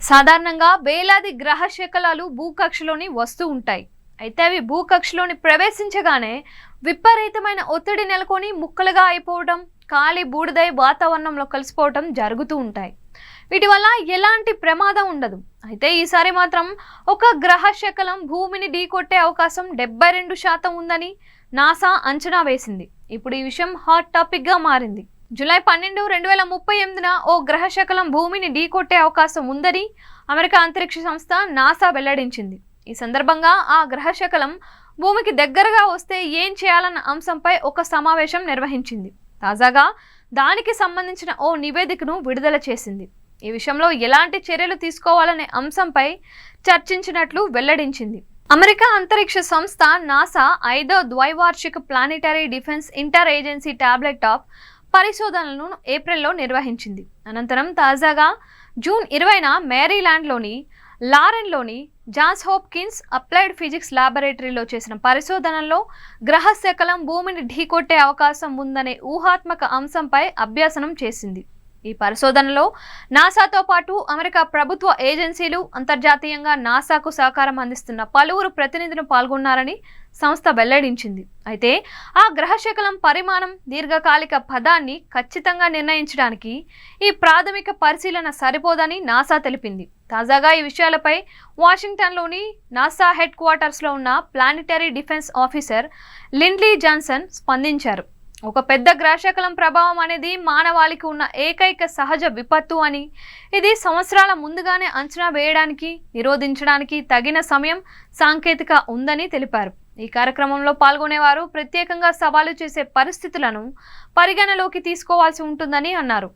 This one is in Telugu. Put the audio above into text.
సాధారణంగా వేలాది గ్రహ శకలాలు భూకక్షలోని వస్తూ ఉంటాయి. అయితే అవి భూకక్షలోని ప్రవేశించగానే విపరీతమైన ఒత్తిడి నెలకొని ముక్కలుగా అయిపోవడం, కాలి బూడిదై వాతావరణంలో కలిసిపోవడం జరుగుతూ ఉంటాయి. వీటి వల్ల ఎలాంటి ప్రమాదం ఉండదు. అయితే ఈసారి మాత్రం ఒక గ్రహ శకలం భూమిని ఢీకొట్టే అవకాశం 72% ఉందని నాసా అంచనా వేసింది. ఇప్పుడు ఈ విషయం హాట్ టాపిక్ గా మారింది. జూలై 12, 2038న ఓ గ్రహ శకలం భూమిని ఢీకొట్టే అవకాశం ఉందని అమెరికా అంతరిక్ష సంస్థ నాసా వెల్లడించింది. ఈ సందర్భంగా ఆ గ్రహ శకలం భూమికి దగ్గరగా వస్తే ఏం చేయాలన్న అంశంపై ఒక సమావేశం నిర్వహించింది. తాజాగా దానికి సంబంధించిన ఓ నివేదికను విడుదల చేసింది. ఈ విషయంలో ఎలాంటి చర్యలు తీసుకోవాలనే అంశంపై చర్చించినట్లు వెల్లడించింది. అమెరికా అంతరిక్ష సంస్థ నాసా 5వ ద్వైవార్షిక planetary defense inter agency tabletop పరిశోధనలను ఏప్రిల్లో నిర్వహించింది. అనంతరం తాజాగా జూన్ 20న మేరీల్యాండ్లోని లారెన్లోని జాన్స్ హోప్కిన్స్ అప్లైడ్ ఫిజిక్స్ ల్యాబొరేటరీలో చేసిన పరిశోధనల్లో గ్రహ శకలం భూమిని ఢీకొట్టే అవకాశం ఉందనే ఊహాత్మక అంశంపై అభ్యాసనం చేసింది. ఈ పరిశోధనలో నాసాతో పాటు అమెరికా ప్రభుత్వ ఏజెన్సీలు, అంతర్జాతీయంగా నాసాకు సహకారం అందిస్తున్న పలువురు ప్రతినిధులు పాల్గొన్నారని సంస్థ వెల్లడించింది. అయితే ఆ గ్రహ శకలం పరిమాణం, దీర్ఘకాలిక పదాన్ని ఖచ్చితంగా నిర్ణయించడానికి ఈ ప్రాథమిక పరిశీలన సరిపోదని నాసా తెలిపింది. తాజాగా ఈ విషయాలపై వాషింగ్టన్లోని నాసా హెడ్ క్వార్టర్స్లో ఉన్న ప్లానిటరీ డిఫెన్స్ ఆఫీసర్ లిండ్లీ జాన్సన్ స్పందించారు. ఒక పెద్ద గ్రహశకలం ప్రభావం అనేది మానవాళికి ఉన్న ఏకైక సహజ విపత్తు అని, ఇది సంవత్సరాల ముందుగానే అంచనా వేయడానికి, నిరోధించడానికి తగిన సమయం, సాంకేతిక ఉందని తెలిపారు. ఈ కార్యక్రమంలో పాల్గొనేవారు ప్రత్యేకంగా సవాలు చేసే పరిస్థితులను పరిగణలోకి తీసుకోవాల్సి ఉంటుందని అన్నారు.